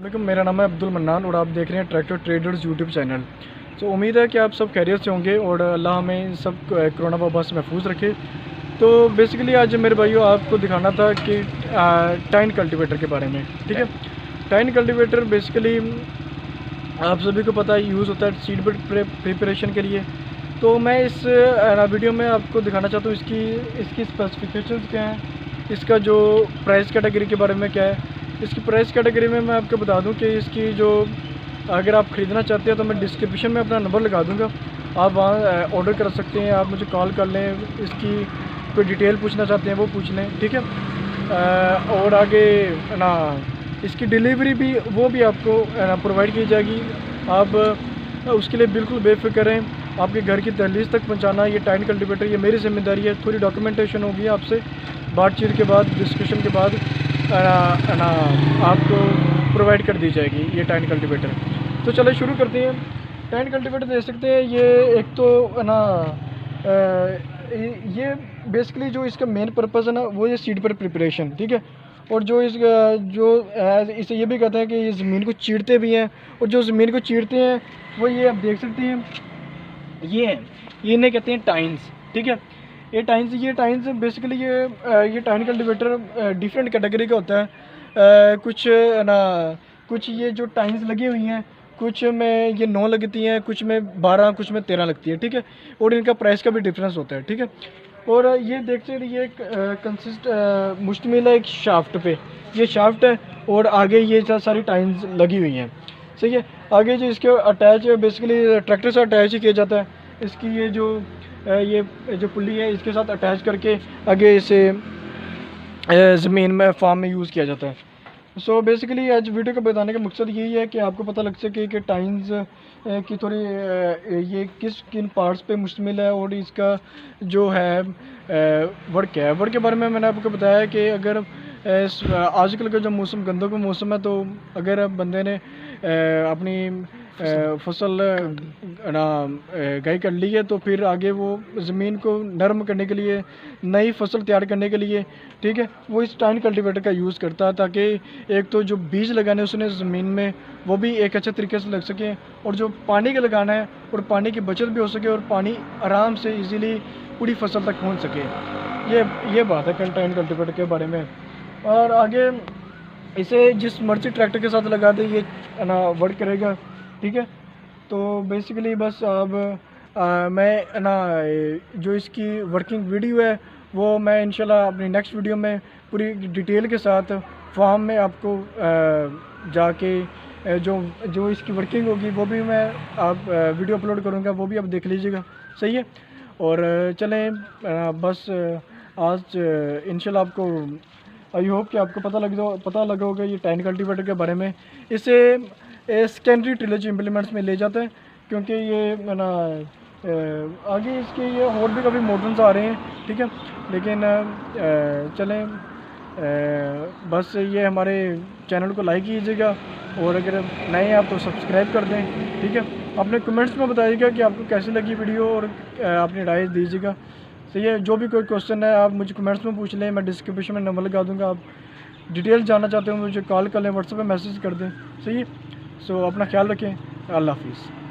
वालेकुम, मेरा नाम है अब्दुल मन्नान और आप देख रहे हैं ट्रैक्टर ट्रेडर्स यूट्यूब चैनल। तो उम्मीद है कि आप सब खैरियत से होंगे और अल्लाह हमें सब कोरोना वबा से महफूज रखे। तो बेसिकली आज मेरे भाइयों आपको दिखाना था कि टाइन कल्टीवेटर के बारे में, ठीक है। टाइन कल्टीवेटर बेसिकली आप सभी को पता है यूज़ होता है सीड बेड प्रिपरेशन के लिए। तो मैं इस वीडियो में आपको दिखाना चाहता हूँ इसकी स्पेसिफिकेशंस क्या हैं, इसका जो प्राइस कैटेगरी के बारे में क्या है। इसकी प्राइस कैटेगरी में मैं आपको बता दूं कि इसकी जो अगर आप ख़रीदना चाहते हैं तो मैं डिस्क्रिप्शन में अपना नंबर लगा दूंगा, आप वहाँ ऑर्डर कर सकते हैं। आप मुझे कॉल कर लें, इसकी कोई डिटेल पूछना चाहते हैं वो पूछ लें, ठीक है। और आगे ना इसकी डिलीवरी भी वो भी आपको प्रोवाइड की जाएगी। आप उसके लिए बिल्कुल बेफिक्र रहें। आपके घर की दहलीज तक पहुँचाना ये टाइन कल्टीवेटर ये मेरी जिम्मेदारी है। थोड़ी डॉक्यूमेंटेशन होगी आपसे बातचीत के बाद, डिस्कशन के बाद ना आपको प्रोवाइड कर दी जाएगी ये टाइन कल्टीवेटर। तो चले शुरू करते हैं। टाइन कल्टीवेटर देख सकते हैं ये एक तो ना ये बेसिकली जो इसका मेन पर्पज़ है ना वो ये सीड पर प्रिपरेशन, ठीक है। और जो इसे ये भी कहते हैं कि ये ज़मीन को चीरते भी हैं, और जो ज़मीन को चीरते हैं वो ये आप देख सकते हैं ये इन्हें कहते हैं टाइन्स, ठीक है। ये टाइन्स बेसिकली ये टाइन कल्टीवेटर डिफरेंट कैटेगरी का होता है। कुछ ये जो टाइन्स लगी हुई हैं, कुछ में ये 9 लगती हैं, कुछ में 12, कुछ में 13 लगती है, ठीक है। और इनका प्राइस का भी डिफरेंस होता है, ठीक है। और ये देखते हैं ये मुश्तमिल है एक शाफ्ट पे, ये शाफ्ट है और आगे ये सारी टाइन्स लगी हुई हैं, सही है। आगे जो इसके अटैच बेसिकली ट्रैक्टर से अटैच ही किया जाता है। इसकी ये जो पुल्ली है इसके साथ अटैच करके आगे इसे ज़मीन में फार्म में यूज़ किया जाता है। सो बेसिकली आज वीडियो को बताने का मकसद यही है कि आपको पता लग सके कि टाइन्स की थोड़ी ये किन पार्ट्स पे मुश्तमिल है और इसका जो है वर्क क्या है। वर्क के बारे में मैंने आपको बताया कि अगर आजकल का जो मौसम गंदों का मौसम है, तो अगर बंदे ने अपनी फसल गाई कर ली है तो फिर आगे वो ज़मीन को नरम करने के लिए, नई फसल तैयार करने के लिए, ठीक है, वो इस टाइन कल्टीवेटर का यूज़ करता है ताकि एक तो जो बीज लगाने उसने ज़मीन में वो भी एक अच्छे तरीके से लग सके, और जो पानी का लगाना है और पानी की बचत भी हो सके और पानी आराम से इजीली पूरी फसल तक पहुंच सके। ये बात है टाइन कल्टीवेटर के बारे में। और आगे इसे जिस मर्जी ट्रैक्टर के साथ लगा दे ये वर्क करेगा, ठीक है। तो बेसिकली बस अब मैं जो इसकी वर्किंग वीडियो है वो मैं इंशाल्लाह अपनी नेक्स्ट वीडियो में पूरी डिटेल के साथ फार्म में आपको जाके जो इसकी वर्किंग होगी वो भी मैं वीडियो अपलोड करूँगा, वो भी आप देख लीजिएगा, सही है। और चलें बस आज इंशाल्लाह आपको आई होप कि आपको पता लगा होगा ये टाइन कल्टीवेटर के बारे में। इसे सेकेंडरी टिलेज इम्प्लीमेंट्स में ले जाते हैं क्योंकि ये आगे इसके ये और भी काफ़ी मॉडल्स आ रहे हैं, ठीक है। लेकिन चलें बस ये हमारे चैनल को लाइक कीजिएगा और अगर नए हैं आप तो सब्सक्राइब कर दें, ठीक है। अपने कमेंट्स में बताइएगा कि आपको कैसी लगी वीडियो और अपनी राय दीजिएगा, सही है। जो भी कोई क्वेश्चन है आप मुझे कमेंट्स में पूछ लें, मैं डिस्क्रिप्शन में नंबर लगा दूंगा। आप डिटेल जानना चाहते हो मुझे कॉल कर लें, व्हाट्सएप पे मैसेज कर दें, सही है। सो अपना ख्याल रखें, अल्लाह हाफिज़।